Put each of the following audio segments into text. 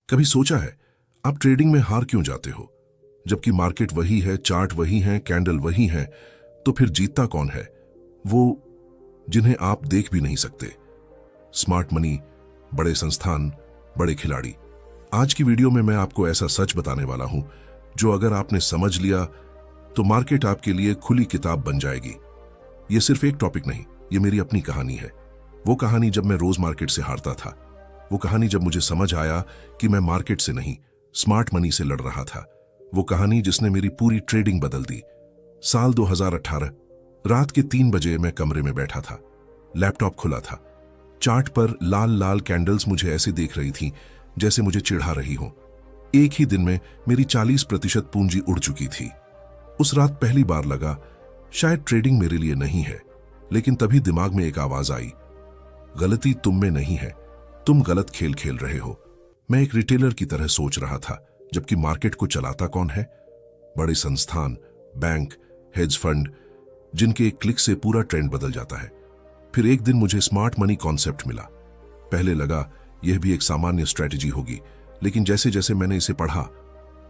कभी सोचा है आप ट्रेडिंग में हार क्यों जाते हो? जबकि मार्केट वही है, चार्ट वही है, कैंडल वही है, तो फिर जीतता कौन है? वो जिन्हें आप देख भी नहीं सकते। स्मार्ट मनी, बड़े संस्थान, बड़े खिलाड़ी। आज की वीडियो में मैं आपको ऐसा सच बताने वाला हूं जो अगर आपने समझ लिया तो मार्केट आपके लिए खुली किताब बन जाएगी। यह सिर्फ एक टॉपिक नहीं, यह मेरी अपनी कहानी है। वो कहानी जब मैं रोज मार्केट से हारता था, वो कहानी जब मुझे समझ आया कि मैं मार्केट से नहीं, स्मार्ट मनी से लड़ रहा था। वो कहानी जिसने मेरी पूरी ट्रेडिंग बदल दी। साल 2018, रात के 3 बजे मैं कमरे में बैठा था। लैपटॉप खुला था। चार्ट पर लाल लाल कैंडल्स मुझे ऐसे देख रही थी जैसे मुझे चिढ़ा रही हो। एक ही दिन में मेरी 40% पूंजी उड़ चुकी थी। उस रात पहली बार लगा शायद ट्रेडिंग मेरे लिए नहीं है। लेकिन तभी दिमाग में एक आवाज आई, गलती तुम में नहीं है, तुम गलत खेल खेल रहे हो। मैं एक रिटेलर की तरह सोच रहा था, जबकि मार्केट को चलाता कौन है? बड़े संस्थान, बैंक, हेज फंड, जिनके एक क्लिक से पूरा ट्रेंड बदल जाता है। फिर एक दिन मुझे स्मार्ट मनी कॉन्सेप्ट मिला। पहले लगा यह भी एक सामान्य स्ट्रेटजी होगी, लेकिन जैसे जैसे मैंने इसे पढ़ा,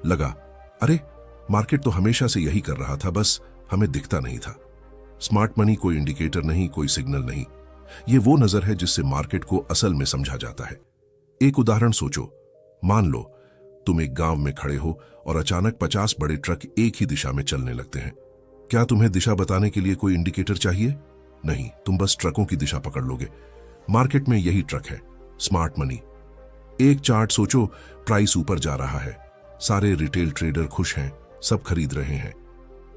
लगा अरे मार्केट तो हमेशा से यही कर रहा था, बस हमें दिखता नहीं था। स्मार्ट मनी कोई इंडिकेटर नहीं, कोई सिग्नल नहीं, ये वो नजर है जिससे मार्केट को असल में समझा जाता है। एक उदाहरण सोचो। मान लो तुम एक गांव में खड़े हो और अचानक 50 बड़े ट्रक एक ही दिशा में चलने लगते हैं। क्या तुम्हें दिशा बताने के लिए कोई इंडिकेटर चाहिए? नहीं, तुम बस ट्रकों की दिशा पकड़ लोगे। मार्केट में यही ट्रक है, स्मार्ट मनी। एक चार्ट सोचो, प्राइस ऊपर जा रहा है, सारे रिटेल ट्रेडर खुश हैं, सब खरीद रहे हैं।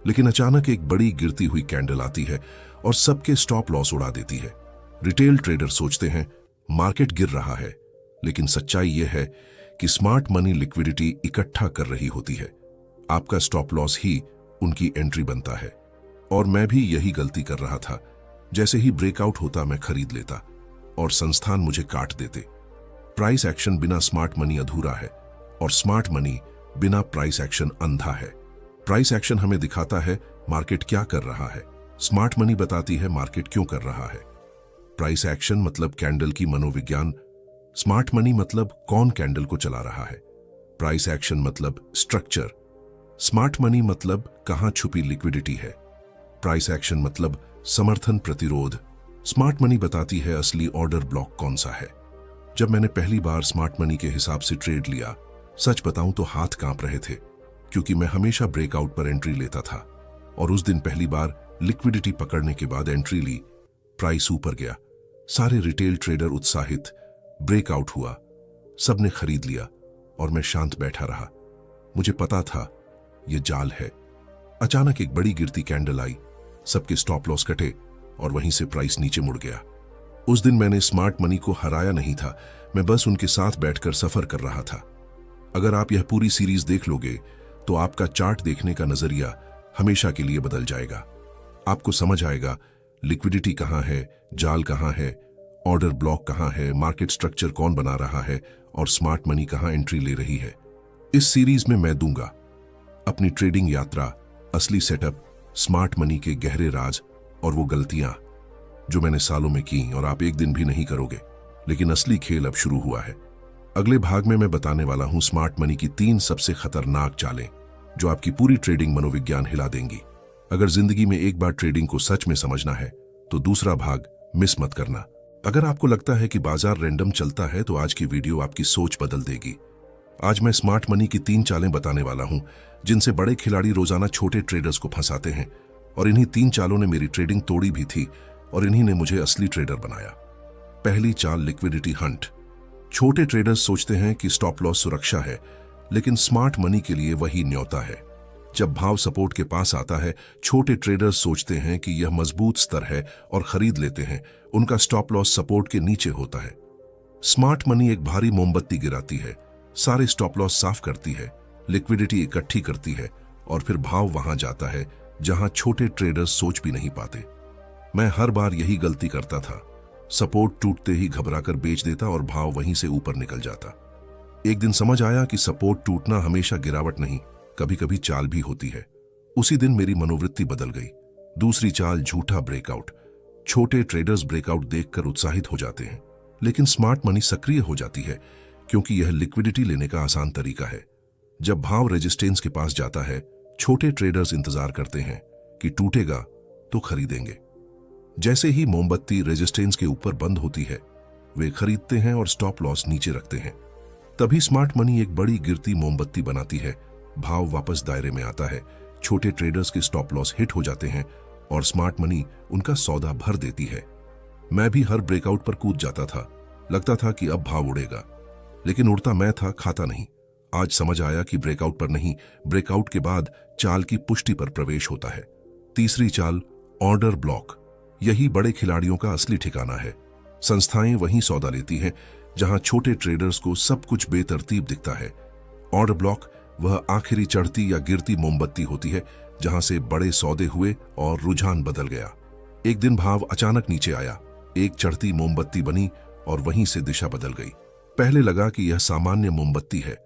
लेकिन अचानक एक बड़ी गिरती हुई कैंडल आती है और सबके स्टॉप लॉस उड़ा देती है। रिटेल ट्रेडर सोचते हैं मार्केट गिर रहा है, लेकिन सच्चाई यह है कि स्मार्ट मनी लिक्विडिटी इकट्ठा कर रही होती है। आपका स्टॉप लॉस ही उनकी एंट्री बनता है। और मैं भी यही गलती कर रहा था। जैसे ही ब्रेकआउट होता मैं खरीद लेता और संस्थान मुझे काट देते। प्राइस एक्शन बिना स्मार्ट मनी अधूरा है और स्मार्ट मनी बिना प्राइस एक्शन अंधा है। प्राइस एक्शन हमें दिखाता है मार्केट क्या कर रहा है, स्मार्ट मनी बताती है मार्केट क्यों कर रहा है। प्राइस एक्शन मतलब कैंडल की मनोविज्ञान, स्मार्ट मनी मतलब कौन कैंडल को चला रहा है। प्राइस एक्शन मतलब स्ट्रक्चर, स्मार्ट मनी मतलब कहां छुपी लिक्विडिटी है। प्राइस एक्शन मतलब समर्थन प्रतिरोध, स्मार्ट मनी बताती है असली ऑर्डर ब्लॉक कौन सा है। जब मैंने पहली बार स्मार्ट मनी के हिसाब से ट्रेड लिया, सच बताऊं तो हाथ कांप रहे थे, क्योंकि मैं हमेशा ब्रेकआउट पर एंट्री लेता था। और उस दिन पहली बार लिक्विडिटी पकड़ने के बाद एंट्री ली, प्राइस ऊपर गया, सारे रिटेल ट्रेडर उत्साहित, ब्रेकआउट हुआ, सबने खरीद लिया और मैं शांत बैठा रहा। मुझे पता था यह जाल है। अचानक एक बड़ी गिरती कैंडल आई, सबके स्टॉप लॉस कटे और वहीं से प्राइस नीचे मुड़ गया। उस दिन मैंने स्मार्ट मनी को हराया नहीं था, मैं बस उनके साथ बैठकर सफर कर रहा था। अगर आप यह पूरी सीरीज देख लोगे तो आपका चार्ट देखने का नजरिया हमेशा के लिए बदल जाएगा। आपको समझ आएगा लिक्विडिटी कहां है, जाल कहां है, ऑर्डर ब्लॉक कहां है, मार्केट स्ट्रक्चर कौन बना रहा है और स्मार्ट मनी कहां एंट्री ले रही है। इस सीरीज में मैं दूंगा अपनी ट्रेडिंग यात्रा, असली सेटअप, स्मार्ट मनी के गहरे राज और वो गलतियां जो मैंने सालों में की और आप एक दिन भी नहीं करोगे। लेकिन असली खेल अब शुरू हुआ है। अगले भाग में मैं बताने वाला हूं स्मार्ट मनी की 3 सबसे खतरनाक चालें जो आपकी पूरी ट्रेडिंग मनोविज्ञान हिला देंगी। अगर जिंदगी में एक बार ट्रेडिंग को सच में समझना है तो दूसरा भाग मिस मत करना। अगर आपको लगता है कि बाजार रैंडम चलता है तो आज की वीडियो आपकी सोच बदल देगी। आज मैं स्मार्ट मनी की 3 चालें बताने वाला हूं जिनसे बड़े खिलाड़ी रोजाना छोटे ट्रेडर्स को फंसाते हैं। और इन्हीं 3 चालों ने मेरी ट्रेडिंग तोड़ी भी थी और इन्हीं ने मुझे असली ट्रेडर बनाया। पहली चाल, लिक्विडिटी हंट। छोटे ट्रेडर्स सोचते हैं कि स्टॉप लॉस सुरक्षा है, लेकिन स्मार्ट मनी के लिए वही न्योता है। जब भाव सपोर्ट के पास आता है, छोटे ट्रेडर्स सोचते हैं कि यह मजबूत स्तर है और खरीद लेते हैं। उनका स्टॉप लॉस सपोर्ट के नीचे होता है। स्मार्ट मनी एक भारी मोमबत्ती गिराती है, सारे स्टॉप लॉस साफ करती है, लिक्विडिटी इकट्ठी करती है और फिर भाव वहां जाता है जहां छोटे ट्रेडर्स सोच भी नहीं पाते। मैं हर बार यही गलती करता था, सपोर्ट टूटते ही घबराकर बेच देता और भाव वहीं से ऊपर निकल जाता। एक दिन समझ आया कि सपोर्ट टूटना हमेशा गिरावट नहीं, कभी कभी चाल भी होती है। उसी दिन मेरी मनोवृत्ति बदल गई। दूसरी चाल, झूठा ब्रेकआउट। छोटे ट्रेडर्स ब्रेकआउट देखकर उत्साहित हो जाते हैं, लेकिन स्मार्ट मनी सक्रिय हो जाती है क्योंकि यह लिक्विडिटी लेने का आसान तरीका है। जब भाव रेजिस्टेंस के पास जाता है, छोटे ट्रेडर्स इंतजार करते हैं कि टूटेगा तो खरीदेंगे। जैसे ही मोमबत्ती रेजिस्टेंस के ऊपर बंद होती है, वे खरीदते हैं और स्टॉप लॉस नीचे रखते हैं। तभी स्मार्ट मनी एक बड़ी गिरती मोमबत्ती बनाती है, भाव वापस दायरे में आता है, छोटे ट्रेडर्स के स्टॉप लॉस हिट हो जाते हैं और स्मार्ट मनी उनका सौदा भर देती है। मैं भी हर ब्रेकआउट पर कूद जाता था, लगता था कि अब भाव उड़ेगा, लेकिन उड़ता मैं था, खाता नहीं। आज समझ आया कि ब्रेकआउट पर नहीं, ब्रेकआउट के बाद चाल की पुष्टि पर प्रवेश होता है। तीसरी चाल, ऑर्डर ब्लॉक। यही बड़े खिलाड़ियों का असली ठिकाना है। संस्थाएं वहीं सौदा लेती हैं जहां छोटे ट्रेडर्स को सब कुछ बेतरतीब दिखता है। ऑर्डर ब्लॉक वह आखिरी चढ़ती या गिरती मोमबत्ती होती है जहां से बड़े सौदे हुए और रुझान बदल गया। एक दिन भाव अचानक नीचे आया, एक चढ़ती मोमबत्ती बनी और वहीं से दिशा बदल गई। पहले लगा कि यह सामान्य मोमबत्ती है,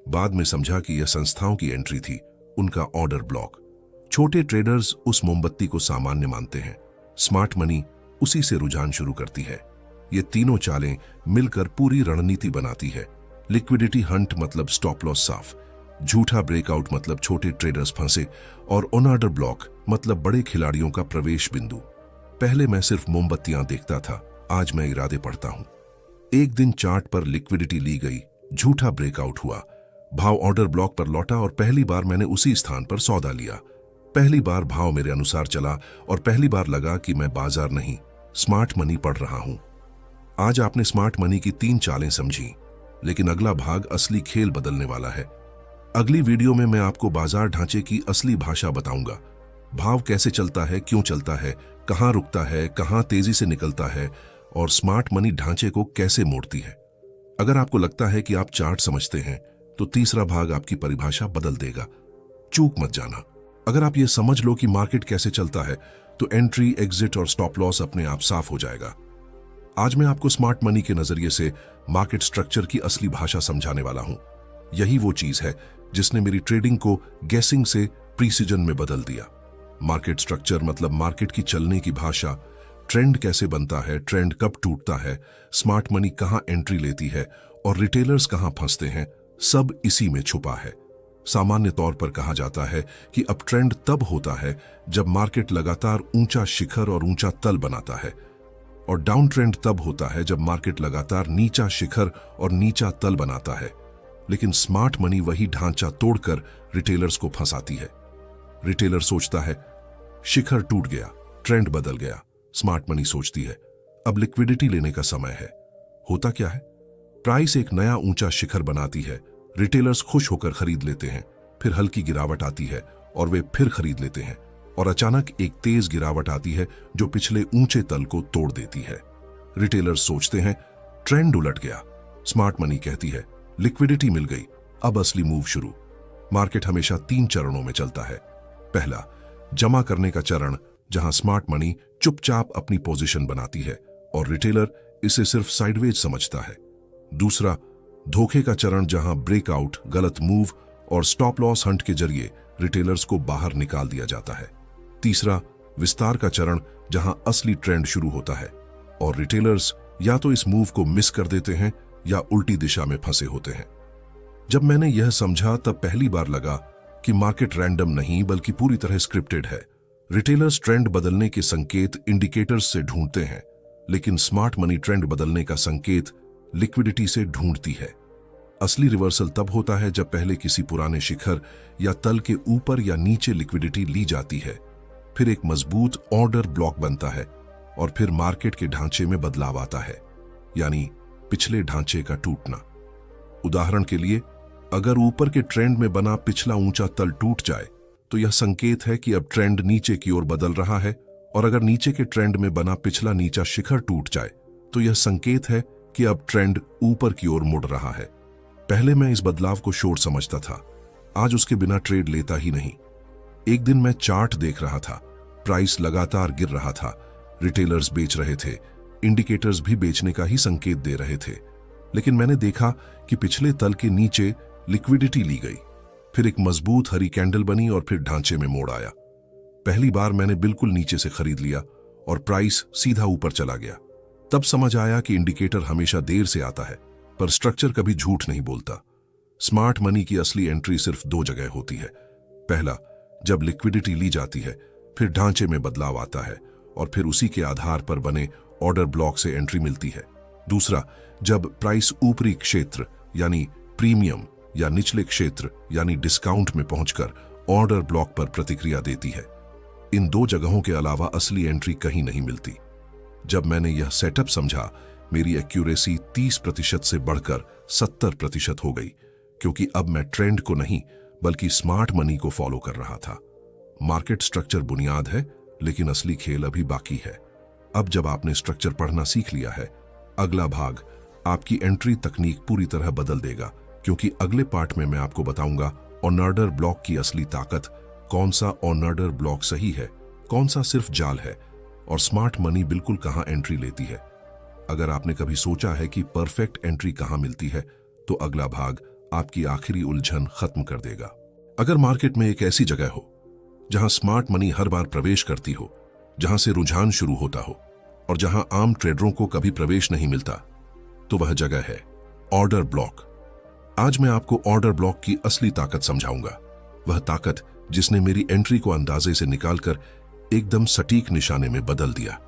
बाद में समझा कि यह संस्थाओं की एंट्री थी, उनका ऑर्डर ब्लॉक। छोटे ट्रेडर्स उस मोमबत्ती को सामान्य मानते हैं, स्मार्ट मनी उसी से रुझान शुरू करती है। ये तीनों चालें मिलकर पूरी रणनीति बनाती है। लिक्विडिटी हंट मतलब स्टॉप लॉस साफ, झूठा ब्रेकआउट मतलब छोटे ट्रेडर्स फंसे, और ऑर्डर ब्लॉक मतलब बड़े खिलाड़ियों का प्रवेश बिंदु। पहले मैं सिर्फ मोमबत्तियां देखता था, आज मैं इरादे पढ़ता हूं। एक दिन चार्ट पर लिक्विडिटी ली गई, झूठा ब्रेकआउट हुआ, भाव ऑर्डर ब्लॉक पर लौटा और पहली बार मैंने उसी स्थान पर सौदा लिया। पहली बार भाव मेरे अनुसार चला और पहली बार लगा कि मैं बाजार नहीं, स्मार्ट मनी पढ़ रहा हूं। आज आपने स्मार्ट मनी की 3 चालें समझी, लेकिन अगला भाग असली खेल बदलने वाला है। अगली वीडियो में मैं आपको बाजार ढांचे की असली भाषा बताऊंगा। भाव कैसे चलता है, क्यों चलता है, कहां रुकता है, कहां तेजी से निकलता है और स्मार्ट मनी ढांचे को कैसे मोड़ती है। अगर आपको लगता है कि आप चार्ट समझते हैं तो तीसरा भाग आपकी परिभाषा बदल देगा। चूक मत जाना। अगर आप ये समझ लो कि मार्केट कैसे चलता है तो एंट्री, एग्जिट और स्टॉप लॉस अपने आप साफ हो जाएगा। आज मैं आपको स्मार्ट मनी के नजरिए से मार्केट स्ट्रक्चर की असली भाषा समझाने वाला हूं। यही वो चीज है जिसने मेरी ट्रेडिंग को गेसिंग से प्रीसिजन में बदल दिया। मार्केट स्ट्रक्चर मतलब मार्केट की चलने की भाषा, ट्रेंड कैसे बनता है, ट्रेंड कब टूटता है, स्मार्ट मनी कहां एंट्री लेती है और रिटेलर्स कहां फंसते हैं, सब इसी में छुपा है। सामान्य तौर पर कहा जाता है कि अप ट्रेंड तब होता है जब मार्केट लगातार ऊंचा शिखर और ऊंचा तल बनाता है, और डाउन ट्रेंड तब होता है जब मार्केट लगातार नीचा शिखर और नीचा तल बनाता है। लेकिन स्मार्ट मनी वही ढांचा तोड़कर रिटेलर्स को फंसाती है। रिटेलर सोचता है शिखर टूट गया, ट्रेंड बदल गया। स्मार्ट मनी सोचती है अब लिक्विडिटी लेने का समय है। होता क्या है, प्राइस एक नया ऊंचा शिखर बनाती है, रिटेलर्स खुश होकर खरीद लेते हैं, फिर हल्की गिरावट आती है और वे फिर खरीद लेते हैं, और अचानक एक तेज गिरावट आती है जो पिछले ऊंचे तल को तोड़ देती है। रिटेलर्स सोचते हैं ट्रेंड उलट गया। स्मार्ट मनी कहती है लिक्विडिटी मिल गई, अब असली मूव शुरू। मार्केट हमेशा 3 चरणों में चलता है। पहला, जमा करने का चरण, जहां स्मार्ट मनी चुपचाप अपनी पोजीशन बनाती है और रिटेलर इसे सिर्फ साइडवेज समझता है। दूसरा, धोखे का चरण, जहां ब्रेकआउट, गलत मूव और स्टॉप लॉस हंट के जरिए रिटेलर्स को बाहर निकाल दिया जाता है। तीसरा, विस्तार का चरण, जहां असली ट्रेंड शुरू होता है और रिटेलर्स या तो इस मूव को मिस कर देते हैं या उल्टी दिशा में फंसे होते हैं। जब मैंने यह समझा तब पहली बार लगा कि मार्केट रैंडम नहीं बल्कि पूरी तरह स्क्रिप्टेड है। रिटेलर्स ट्रेंड बदलने के संकेत इंडिकेटर्स से ढूंढते हैं, लेकिन स्मार्ट मनी ट्रेंड बदलने का संकेत लिक्विडिटी से ढूंढती है। असली रिवर्सल तब होता है जब पहले किसी पुराने शिखर या तल के ऊपर या नीचे लिक्विडिटी ली जाती है, फिर एक मजबूत ऑर्डर ब्लॉक बनता है और फिर मार्केट के ढांचे में बदलाव आता है, यानी पिछले ढांचे का टूटना। उदाहरण के लिए, अगर ऊपर के ट्रेंड में बना पिछला ऊंचा तल टूट जाए तो यह संकेत है कि अब ट्रेंड नीचे की ओर बदल रहा है, और अगर नीचे के ट्रेंड में बना पिछला नीचा शिखर टूट जाए तो यह संकेत है कि अब ट्रेंड ऊपर की ओर मुड़ रहा है। पहले मैं इस बदलाव को शॉर्ट समझता था, आज उसके बिना ट्रेड लेता ही नहीं। एक दिन मैं चार्ट देख रहा था, प्राइस लगातार गिर रहा था, रिटेलर्स बेच रहे थे, इंडिकेटर्स भी बेचने का ही संकेत दे रहे थे, लेकिन मैंने देखा कि पिछले तल के नीचे लिक्विडिटी ली गई, फिर एक मजबूत हरी कैंडल बनी और फिर ढांचे में मोड़ आया। पहली बार मैंने बिल्कुल नीचे से खरीद लिया और प्राइस सीधा ऊपर चला गया। तब समझ आया कि इंडिकेटर हमेशा देर से आता है पर स्ट्रक्चर कभी झूठ नहीं बोलता। स्मार्ट मनी की असली एंट्री सिर्फ दो जगह होती है। पहला, जब लिक्विडिटी ली जाती है, फिर ढांचे में बदलाव आता है और फिर उसी के आधार पर बने ऑर्डर ब्लॉक से एंट्री मिलती है। दूसरा, जब प्राइस ऊपरी क्षेत्र यानी प्रीमियम या निचले क्षेत्र यानी डिस्काउंट में पहुंचकर ऑर्डर ब्लॉक पर प्रतिक्रिया देती है। इन दो जगहों के अलावा असली एंट्री कहीं नहीं मिलती। जब मैंने यह सेटअप समझा, मेरी एक्यूरेसी 30% से बढ़कर 70% हो गई, क्योंकि अब मैं ट्रेंड को नहीं बल्कि स्मार्ट मनी को फॉलो कर रहा था। मार्केट स्ट्रक्चर बुनियाद है, लेकिन असली खेल अभी बाकी है। अब जब आपने स्ट्रक्चर पढ़ना सीख लिया है, अगला भाग आपकी एंट्री तकनीक पूरी तरह बदल देगा, क्योंकि अगले पार्ट में मैं आपको बताऊंगा ऑर्डर ब्लॉक की असली ताकत, कौन सा ऑर्डर ब्लॉक सही है, कौन सा सिर्फ जाल है, और स्मार्ट मनी बिल्कुल कहां एंट्री लेती है। अगर आपने कभी सोचा है कि परफेक्ट एंट्री कहां मिलती है, तो अगला भाग आपकी आखिरी उलझन खत्म कर देगा। अगर मार्केट में एक ऐसी जगह हो जहां स्मार्ट मनी हर बार प्रवेश करती हो, जहां से रुझान शुरू होता हो और जहां आम ट्रेडरों को कभी प्रवेश नहीं मिलता, तो वह जगह है ऑर्डर ब्लॉक। आज मैं आपको ऑर्डर ब्लॉक की असली ताकत समझाऊंगा, वह ताकत जिसने मेरी एंट्री को अंदाजे से निकालकर एकदम सटीक निशाने में बदल दिया।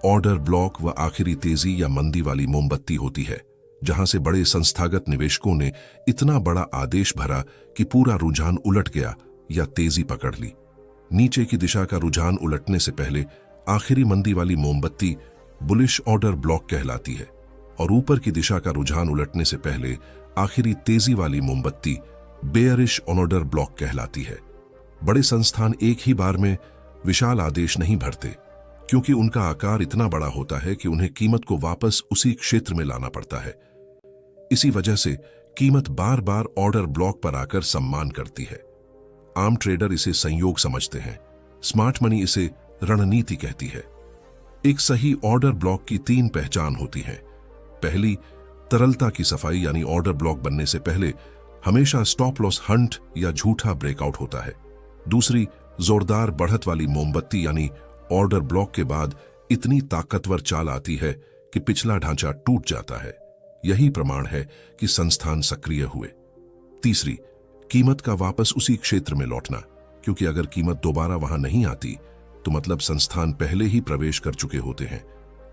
ऑर्डर ब्लॉक वह आखिरी तेजी या मंदी वाली मोमबत्ती होती है जहां से बड़े संस्थागत निवेशकों ने इतना बड़ा आदेश भरा कि पूरा रुझान उलट गया या तेजी पकड़ ली। नीचे की दिशा का रुझान उलटने से पहले आखिरी मंदी वाली मोमबत्ती बुलिश ऑर्डर ब्लॉक कहलाती है, और ऊपर की दिशा का रुझान उलटने से पहले आखिरी तेजी वाली मोमबत्ती बेयरिश ऑर्डर ब्लॉक कहलाती है। बड़े संस्थान एक ही बार में विशाल आदेश नहीं भरते, क्योंकि उनका आकार इतना बड़ा होता है कि उन्हें कीमत को वापस उसी क्षेत्र में लाना पड़ता है। इसी वजह से कीमत बार बार ऑर्डर ब्लॉक पर आकर सम्मान करती है। आम ट्रेडर इसे संयोग समझते हैं, स्मार्ट मनी इसे रणनीति कहती है। एक सही ऑर्डर ब्लॉक की 3 पहचान होती हैं। पहली, तरलता की सफाई, यानी ऑर्डर ब्लॉक बनने से पहले हमेशा स्टॉप लॉस हंट या झूठा ब्रेकआउट होता है। दूसरी, जोरदार बढ़त वाली मोमबत्ती, यानी ऑर्डर ब्लॉक के बाद इतनी ताकतवर चाल आती है कि पिछला ढांचा टूट जाता है। यही प्रमाण है कि संस्थान सक्रिय हुए। तीसरी, कीमत का वापस उसी क्षेत्र में लौटना, क्योंकि अगर कीमत दोबारा वहां नहीं आती तो मतलब संस्थान पहले ही प्रवेश कर चुके होते हैं।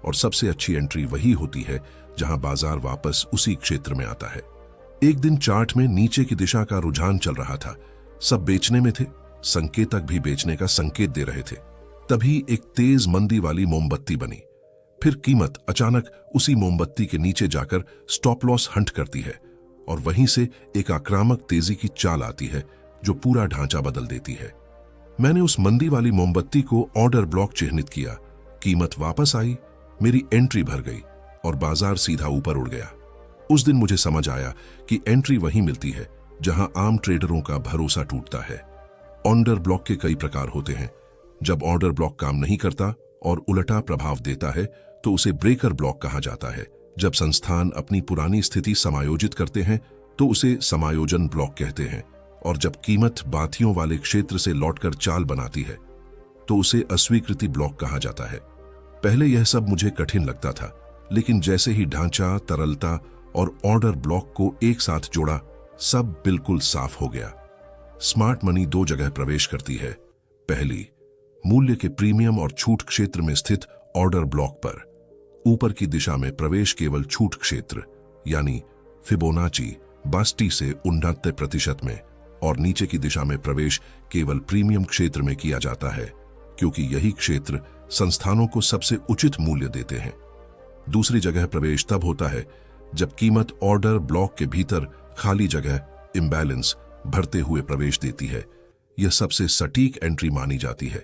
और सबसे अच्छी एंट्री वही होती है जहां बाजार वापस उसी क्षेत्र में आता है। एक दिन चार्ट में नीचे की दिशा का रुझान चल रहा था, सब बेचने में थे, संकेतक भी बेचने का संकेत दे रहे थे। तभी एक तेज मंदी वाली मोमबत्ती बनी। फिर कीमत अचानक उसी मोमबत्ती के नीचे जाकर स्टॉप लॉस हंट करती है, और वहीं से एक आक्रामक तेजी की चाल आती है जो पूरा ढांचा बदल देती है। मैंने उस मंदी वाली मोमबत्ती को ऑर्डर ब्लॉक चिन्हित किया, कीमत वापस आई, मेरी एंट्री भर गई और बाजार सीधा ऊपर उड़ गया। उस दिन मुझे समझ आया कि एंट्री वहीं मिलती है जहां आम ट्रेडरों का भरोसा टूटता है। ऑर्डर ब्लॉक के कई प्रकार होते हैं। जब ऑर्डर ब्लॉक काम नहीं करता और उलटा प्रभाव देता है तो उसे ब्रेकर ब्लॉक कहा जाता है। जब संस्थान अपनी पुरानी स्थिति समायोजित करते हैं तो उसे समायोजन ब्लॉक कहते हैं, और जब कीमत बाथियों वाले क्षेत्र से लौटकर चाल बनाती है तो उसे अस्वीकृति ब्लॉक कहा जाता है। पहले यह सब मुझे कठिन लगता था, लेकिन जैसे ही ढांचा, तरलता और ऑर्डर ब्लॉक को एक साथ जोड़ा, सब बिल्कुल साफ हो गया। स्मार्ट मनी 2 जगह प्रवेश करती है। पहली, मूल्य के प्रीमियम और छूट क्षेत्र में स्थित ऑर्डर ब्लॉक पर। ऊपर की दिशा में प्रवेश केवल छूट क्षेत्र यानी फिबोनाची 62 से 69% में, और नीचे की दिशा में प्रवेश केवल प्रीमियम क्षेत्र में किया जाता है, क्योंकि यही क्षेत्र संस्थानों को सबसे उचित मूल्य देते हैं। दूसरी जगह प्रवेश तब होता है जब कीमत ऑर्डर ब्लॉक के भीतर खाली जगह इम्बैलेंस भरते हुए प्रवेश देती है। यह सबसे सटीक एंट्री मानी जाती है।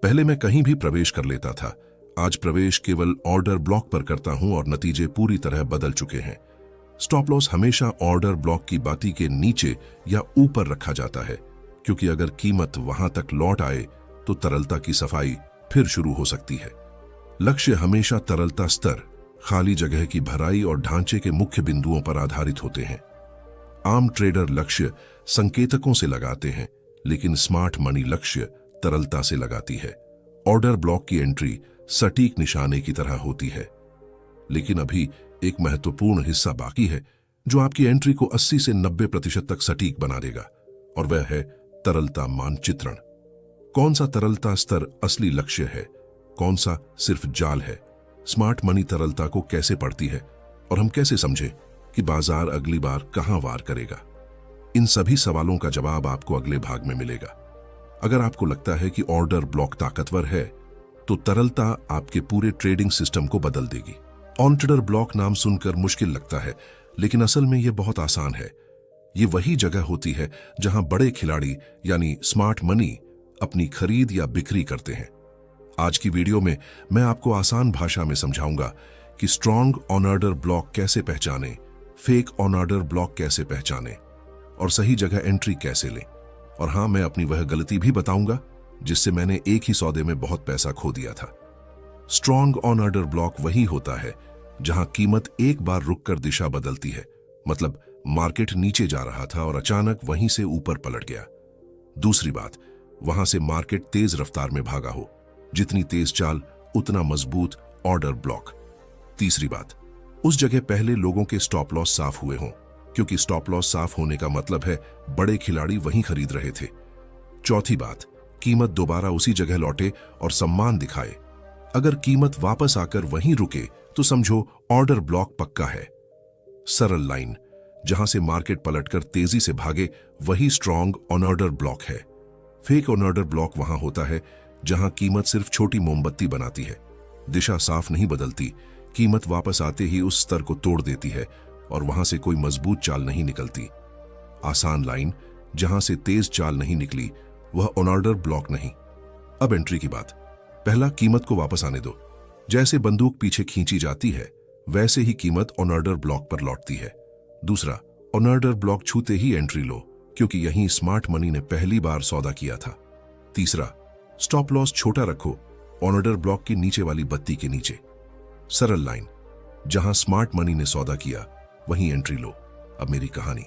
पहले मैं कहीं भी प्रवेश कर लेता था, आज प्रवेश केवल ऑर्डर ब्लॉक पर करता हूं और नतीजे पूरी तरह बदल चुके हैं। स्टॉप लॉस हमेशा ऑर्डर ब्लॉक की बाती के नीचे या ऊपर रखा जाता है, क्योंकि अगर कीमत वहां तक लौट आए तो तरलता की सफाई फिर शुरू हो सकती है। लक्ष्य हमेशा तरलता स्तर, खाली जगह की भराई और ढांचे के मुख्य बिंदुओं पर आधारित होते हैं। आम ट्रेडर लक्ष्य संकेतकों से लगाते हैं, लेकिन स्मार्ट मनी लक्ष्य तरलता से लगाती है। ऑर्डर ब्लॉक की एंट्री सटीक निशाने की तरह होती है। लेकिन अभी एक महत्वपूर्ण हिस्सा बाकी है जो आपकी एंट्री को 80 से 90% तक सटीक बना देगा, और वह है तरलता मानचित्रण। कौन सा तरलता स्तर असली लक्ष्य है, कौन सा सिर्फ जाल है? स्मार्ट मनी तरलता को कैसे पढ़ती है और हम कैसे समझें कि बाजार अगली बार कहां वार करेगा? इन सभी सवालों का जवाब आपको अगले भाग में मिलेगा। अगर आपको लगता है कि ऑर्डर ब्लॉक ताकतवर है, तो तरलता आपके पूरे ट्रेडिंग सिस्टम को बदल देगी। ऑर्डर ब्लॉक नाम सुनकर मुश्किल लगता है, लेकिन असल में यह बहुत आसान है। ये वही जगह होती है जहां बड़े खिलाड़ी यानी स्मार्ट मनी अपनी खरीद या बिक्री करते हैं। आज की वीडियो में मैं आपको आसान भाषा में समझाऊंगा कि स्ट्रॉन्ग ऑन ऑर्डर ब्लॉक कैसे पहचाने, फेक ऑन ऑर्डर ब्लॉक कैसे पहचाने और सही जगह एंट्री कैसे लें। और हां, मैं अपनी वह गलती भी बताऊंगा जिससे मैंने एक ही सौदे में बहुत पैसा खो दिया था। स्ट्रॉन्ग ऑन ऑर्डर ब्लॉक वही होता है जहां कीमत एक बार रुककर दिशा बदलती है, मतलब मार्केट नीचे जा रहा था और अचानक वहीं से ऊपर पलट गया। दूसरी बात, वहां से मार्केट तेज रफ्तार में भागा हो, जितनी तेज चाल उतना मजबूत ऑर्डर ब्लॉक। तीसरी बात, उस जगह पहले लोगों के स्टॉप लॉस साफ हुए हों, क्योंकि स्टॉप लॉस साफ होने का मतलब है बड़े खिलाड़ी वहीं खरीद रहे थे। चौथी बात, कीमत दोबारा उसी जगह लौटे और सम्मान दिखाए। अगर कीमत वापस आकर वहीं रुके तो समझो ऑर्डर ब्लॉक पक्का है। सरल लाइन, जहां से मार्केट पलटकर तेजी से भागे वही स्ट्रॉन्ग ऑन ऑर्डर ब्लॉक है। फेक ऑन ऑर्डर ब्लॉक वहां होता है जहां कीमत सिर्फ छोटी मोमबत्ती बनाती है, दिशा साफ नहीं बदलती, कीमत वापस आते ही उस स्तर को तोड़ देती है और वहां से कोई मजबूत चाल नहीं निकलती। आसान लाइन, जहां से तेज चाल नहीं निकली वह ऑन ऑर्डर ब्लॉक नहीं। अब एंट्री की बात। पहला, कीमत को वापस आने दो। जैसे बंदूक पीछे खींची जाती है वैसे ही कीमत ऑन ऑर्डर ब्लॉक पर लौटती है। दूसरा, ऑन ऑर्डर ब्लॉक छूते ही एंट्री लो, क्योंकि यहीं स्मार्ट मनी ने पहली बार सौदा किया था। तीसरा, स्टॉप लॉस छोटा रखो ऑन ऑर्डर ब्लॉक के नीचे वाली बत्ती के नीचे। सरल लाइन, जहां स्मार्ट मनी ने सौदा किया वहीं एंट्री लो। अब मेरी कहानी।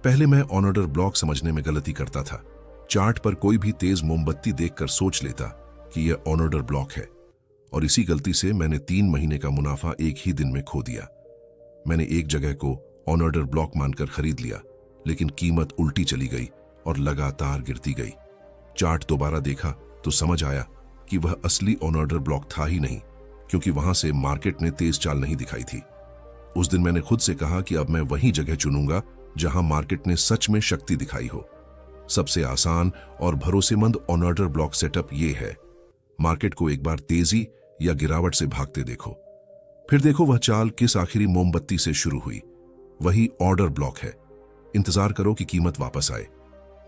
पहले मैं ऑन ऑर्डर ब्लॉक समझने में गलती करता था। चार्ट पर कोई भी तेज मोमबत्ती देखकर सोच लेता कि यह ऑन ऑर्डर ब्लॉक है, और इसी गलती से मैंने 3 महीने का मुनाफा एक ही दिन में खो दिया। मैंने एक जगह को ऑन ऑर्डर ब्लॉक मानकर खरीद लिया, लेकिन कीमत उल्टी चली गई और लगातार गिरती गई। चार्ट दोबारा देखा तो समझ आया कि वह असली ऑन ऑर्डर ब्लॉक था ही नहीं, क्योंकि वहां से मार्केट ने तेज चाल नहीं दिखाई थी। उस दिन मैंने खुद से कहा कि अब मैं वही जगह चुनूंगा जहां मार्केट ने सच में शक्ति दिखाई हो। सबसे आसान और भरोसेमंद ऑन ऑर्डर ब्लॉक सेटअप ये है। मार्केट को एक बार तेजी या गिरावट से भागते देखो, फिर देखो वह चाल किस आखिरी मोमबत्ती से शुरू हुई। वही ऑर्डर ब्लॉक है। इंतजार करो कि कीमत वापस आए।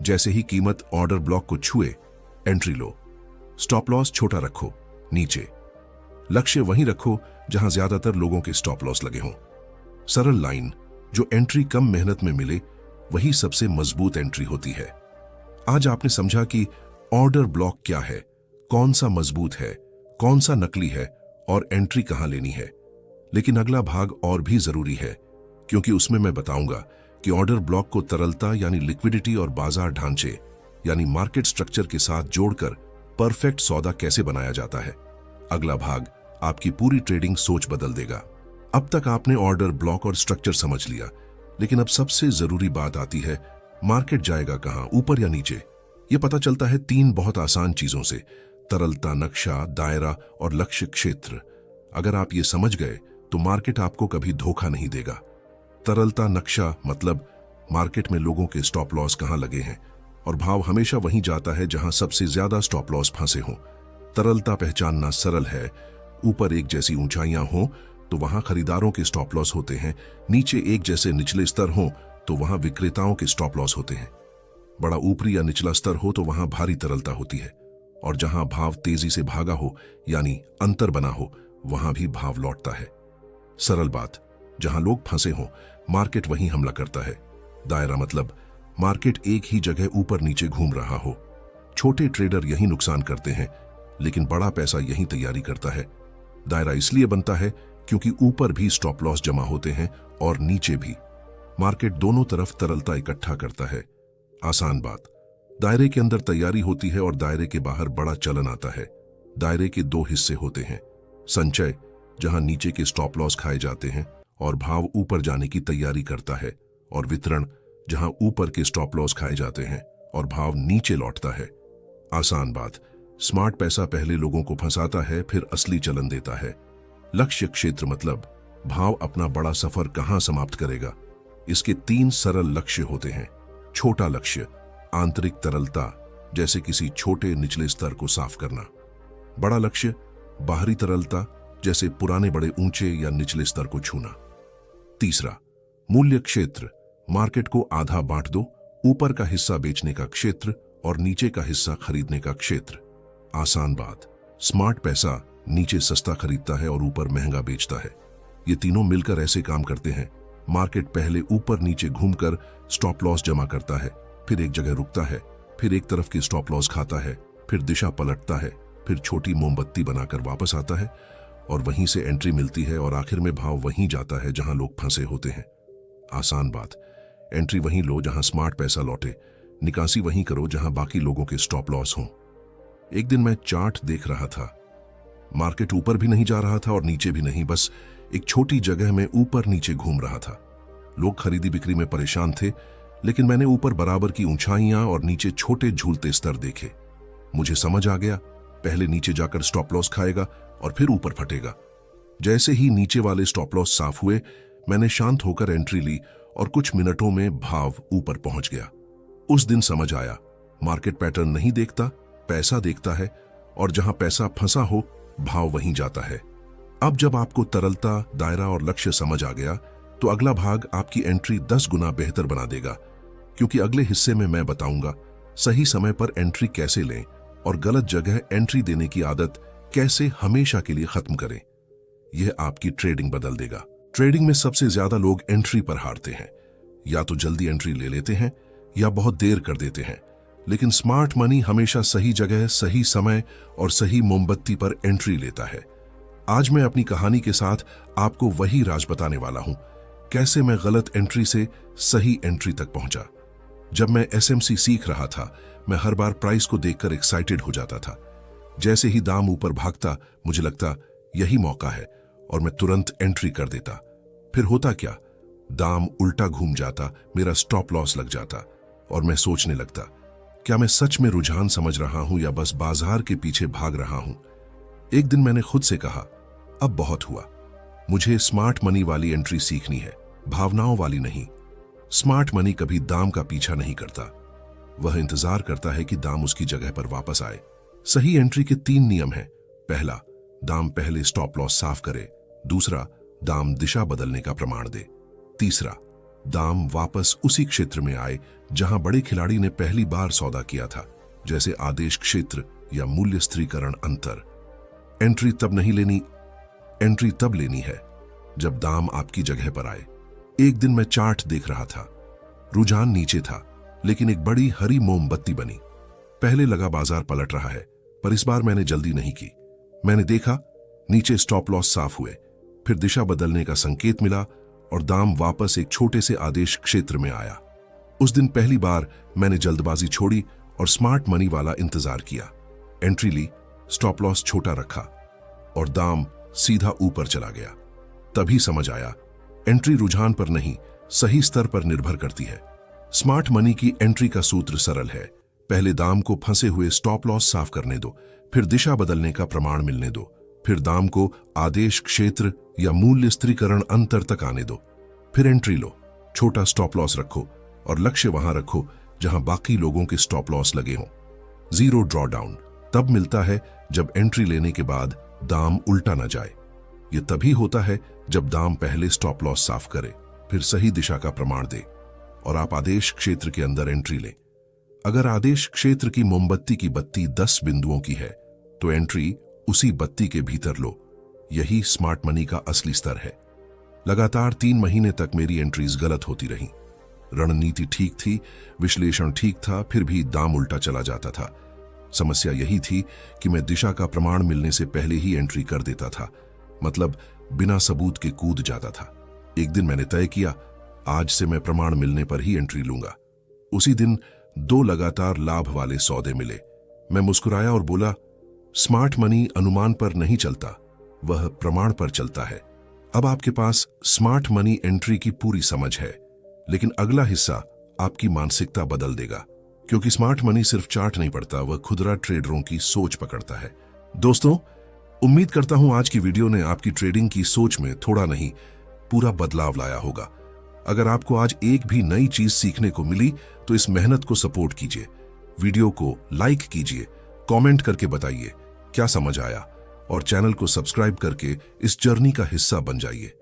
जैसे ही कीमत ऑर्डर ब्लॉक को छुए, एंट्री लो। स्टॉप लॉस छोटा रखो, नीचे। लक्ष्य वहीं रखो जहां ज्यादातर लोगों के स्टॉप लॉस लगे हों। सरल लाइन, जो एंट्री कम मेहनत में मिले वही सबसे मजबूत एंट्री होती है। आज आपने समझा कि ऑर्डर ब्लॉक क्या है, कौन सा मजबूत है, कौन सा नकली है और एंट्री कहां लेनी है। लेकिन अगला भाग और भी जरूरी है, क्योंकि उसमें मैं बताऊंगा कि ऑर्डर ब्लॉक को तरलता यानी लिक्विडिटी और बाजार ढांचे यानी मार्केट स्ट्रक्चर के साथ जोड़कर परफेक्ट सौदा कैसे बनाया जाता है। अगला भाग आपकी पूरी ट्रेडिंग सोच बदल देगा। अब तक आपने ऑर्डर ब्लॉक और स्ट्रक्चर समझ लिया, लेकिन अब सबसे जरूरी बात आती है, मार्केट जाएगा कहां, ऊपर या नीचे। यह पता चलता है 3 बहुत आसान चीजों से: तरलता नक्शा, दायरा और लक्ष्य क्षेत्र। अगर आप ये समझ गए तो मार्केट आपको कभी धोखा नहीं देगा। तरलता नक्शा मतलब मार्केट में लोगों के स्टॉप लॉस कहां लगे हैं, और भाव हमेशा वहीं जाता है जहां सबसे ज्यादा स्टॉप लॉस फंसे हों। तरलता पहचानना सरल है। ऊपर एक जैसी ऊंचाइयां हों तो वहां खरीदारों के स्टॉप लॉस होते हैं, नीचे एक जैसे निचले स्तर हों तो वहां विक्रेताओं के स्टॉप लॉस होते हैं। बड़ा ऊपरी या निचला स्तर हो तो वहां भारी तरलता होती है, और जहां भाव तेजी से भागा हो यानी अंतर बना हो वहां भी भाव लौटता है। सरल बात, जहां लोग फंसे हों मार्केट वहीं हमला करता है। दायरा मतलब मार्केट एक ही जगह ऊपर नीचे घूम रहा हो। छोटे ट्रेडर यही नुकसान करते हैं, लेकिन बड़ा पैसा यही तैयारी करता है। दायरा इसलिए बनता है क्योंकि ऊपर भी स्टॉप लॉस जमा होते हैं और नीचे भी। मार्केट दोनों तरफ तरलता इकट्ठा करता है। आसान बात, दायरे के अंदर तैयारी होती है और दायरे के बाहर बड़ा चलन आता है। दायरे के 2 हिस्से होते हैं: संचय, जहां नीचे के स्टॉप लॉस खाए जाते हैं, और भाव ऊपर जाने की तैयारी करता है, और वितरण जहां ऊपर के स्टॉप लॉस खाए जाते हैं और भाव नीचे लौटता है। आसान बात, स्मार्ट पैसा पहले लोगों को फंसाता है, फिर असली चलन देता है। लक्ष्य क्षेत्र मतलब भाव अपना बड़ा सफर कहां समाप्त करेगा। इसके 3 सरल लक्ष्य होते हैं। छोटा लक्ष्य, आंतरिक तरलता, जैसे किसी छोटे निचले स्तर को साफ करना। बड़ा लक्ष्य, बाहरी तरलता, जैसे पुराने बड़े ऊंचे या निचले स्तर को छूना। तीसरा, मूल्य क्षेत्र, मार्केट को आधा बांट दो, ऊपर का हिस्सा बेचने का क्षेत्र और नीचे का हिस्सा खरीदने का क्षेत्र। आसान बात, स्मार्ट पैसा नीचे सस्ता खरीदता है और ऊपर महंगा बेचता है। ये तीनों मिलकर ऐसे काम करते हैं। मार्केट पहले ऊपर नीचे घूमकर स्टॉप लॉस जमा करता है, फिर एक जगह रुकता है, फिर एक तरफ की स्टॉप लॉस खाता है, फिर दिशा पलटता है, फिर छोटी मोमबत्ती बनाकर वापस आता है और वहीं से एंट्री मिलती है और आखिर में भाव वहीं जाता है जहां लोग फंसे होते हैं। आसान बात, एंट्री वहीं लो जहां स्मार्ट पैसा लौटे, निकासी वहीं करो जहां बाकी लोगों के स्टॉप लॉस हों। एक दिन मैं चार्ट देख रहा था। मार्केट ऊपर भी नहीं जा रहा था और नीचे भी नहीं, बस एक छोटी जगह में ऊपर नीचे घूम रहा था। लोग खरीदी बिक्री में परेशान थे, लेकिन मैंने ऊपर बराबर की ऊंचाइयां और नीचे छोटे झूलते स्तर देखे। मुझे समझ आ गया, पहले नीचे जाकर स्टॉप लॉस खाएगा और फिर ऊपर फटेगा। जैसे ही नीचे वाले स्टॉप लॉस साफ हुए, मैंने शांत होकर एंट्री ली और कुछ मिनटों में भाव ऊपर पहुंच गया। उस दिन समझ आया, मार्केट पैटर्न नहीं देखता, पैसा देखता है, और जहां पैसा फंसा हो भाव वहीं जाता है। अब जब आपको तरलता, दायरा और लक्ष्य समझ आ गया, तो अगला भाग आपकी एंट्री 10 गुना बेहतर बना देगा, क्योंकि अगले हिस्से में मैं बताऊंगा सही समय पर एंट्री कैसे लें और गलत जगह एंट्री देने की आदत कैसे हमेशा के लिए खत्म करें। यह आपकी ट्रेडिंग बदल देगा। ट्रेडिंग में सबसे ज्यादा लोग एंट्री पर हारते हैं। या तो जल्दी एंट्री ले लेते हैं या बहुत देर कर देते हैं, लेकिन स्मार्ट मनी हमेशा सही जगह, सही समय और सही मोमबत्ती पर एंट्री लेता है। आज मैं अपनी कहानी के साथ आपको वही राज बताने वाला हूं, कैसे मैं गलत एंट्री से सही एंट्री तक पहुंचा। जब मैं एसएमसी सीख रहा था, मैं हर बार प्राइस को देखकर एक्साइटेड हो जाता था। जैसे ही दाम ऊपर भागता, मुझे लगता यही मौका है और मैं तुरंत एंट्री कर देता। फिर होता क्या, दाम उल्टा घूम जाता, मेरा स्टॉप लॉस लग जाता और मैं सोचने लगता, क्या मैं सच में रुझान समझ रहा हूं या बस बाजार के पीछे भाग रहा हूं। एक दिन मैंने खुद से कहा, अब बहुत हुआ, मुझे स्मार्ट मनी वाली एंट्री सीखनी है, भावनाओं वाली नहीं। स्मार्ट मनी कभी दाम का पीछा नहीं करता, वह इंतजार करता है कि दाम उसकी जगह पर वापस आए। सही एंट्री के 3 नियम हैं। पहला, दाम पहले स्टॉप लॉस साफ करे। दूसरा, दाम दिशा बदलने का प्रमाण दे। तीसरा, दाम वापस उसी क्षेत्र में आए जहां बड़े खिलाड़ी ने पहली बार सौदा किया था, जैसे आदेश क्षेत्र या मूल्य स्थिरीकरण अंतर। एंट्री तब लेनी है जब दाम आपकी जगह पर आए। एक दिन मैं चार्ट देख रहा था, रुझान नीचे था, लेकिन एक बड़ी हरी मोमबत्ती बनी। पहले लगा बाजार पलट रहा है, पर इस बार मैंने जल्दी नहीं की। मैंने देखा, नीचे स्टॉप लॉस साफ हुए, फिर दिशा बदलने का संकेत मिला और दाम वापस एक छोटे से आदेश क्षेत्र में आया। उस दिन पहली बार मैंने जल्दबाजी छोड़ी और स्मार्ट मनी वाला इंतजार किया। एंट्री ली, स्टॉप लॉस छोटा रखा और दाम सीधा ऊपर चला गया। तभी समझ आया, एंट्री रुझान पर नहीं, सही स्तर पर निर्भर करती है। स्मार्ट मनी की एंट्री का सूत्र सरल है। पहले दाम को फंसे हुए स्टॉप लॉस साफ करने दो, फिर दिशा बदलने का प्रमाण मिलने दो, फिर दाम को आदेश क्षेत्र या मूल्य स्थिरीकरण अंतर तक आने दो, फिर एंट्री लो। छोटा स्टॉप लॉस रखो और लक्ष्य वहां रखो जहां बाकी लोगों के स्टॉप लॉस लगे हों। जीरो ड्रॉडाउन तब मिलता है जब एंट्री लेने के बाद दाम उल्टा ना जाए। यह तभी होता है जब दाम पहले स्टॉप लॉस साफ करे, फिर सही दिशा का प्रमाण दे और आप आदेश क्षेत्र के अंदर एंट्री लें। अगर आदेश क्षेत्र की मोमबत्ती की बत्ती 10 बिंदुओं की है, तो एंट्री उसी बत्ती के भीतर लो। यही स्मार्ट मनी का असली स्तर है। लगातार 3 महीने तक मेरी एंट्रीज गलत होती रहीं। रणनीति ठीक थी, विश्लेषण ठीक था, फिर भी दाम उल्टा चला जाता था। समस्या यही थी कि मैं दिशा का प्रमाण मिलने से पहले ही एंट्री कर देता था, मतलब बिना सबूत के कूद जाता था। एक दिन मैंने तय किया, आज से मैं प्रमाण मिलने पर ही एंट्री लूंगा। उसी दिन 2 लगातार लाभ वाले सौदे मिले। मैं मुस्कुराया और बोला, स्मार्ट मनी अनुमान पर नहीं चलता, वह प्रमाण पर चलता है। अब आपके पास स्मार्ट मनी एंट्री की पूरी समझ है, लेकिन अगला हिस्सा आपकी मानसिकता बदल देगा, क्योंकि स्मार्ट मनी सिर्फ चार्ट नहीं पढ़ता, वह खुदरा ट्रेडरों की सोच पकड़ता है। दोस्तों, उम्मीद करता हूं आज की वीडियो ने आपकी ट्रेडिंग की सोच में थोड़ा नहीं पूरा बदलाव लाया होगा। अगर आपको आज एक भी नई चीज सीखने को मिली तो इस मेहनत को सपोर्ट कीजिए, वीडियो को लाइक कीजिए, कमेंट करके बताइए क्या समझ आया और चैनल को सब्सक्राइब करके इस जर्नी का हिस्सा बन जाइए,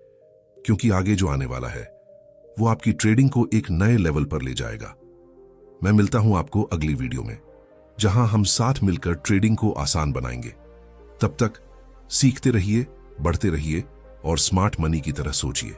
क्योंकि आगे जो आने वाला है वो आपकी ट्रेडिंग को एक नए लेवल पर ले जाएगा। मैं मिलता हूं आपको अगली वीडियो में, जहां हम साथ मिलकर ट्रेडिंग को आसान बनाएंगे। तब तक सीखते रहिए, बढ़ते रहिए और स्मार्ट मनी की तरह सोचिए।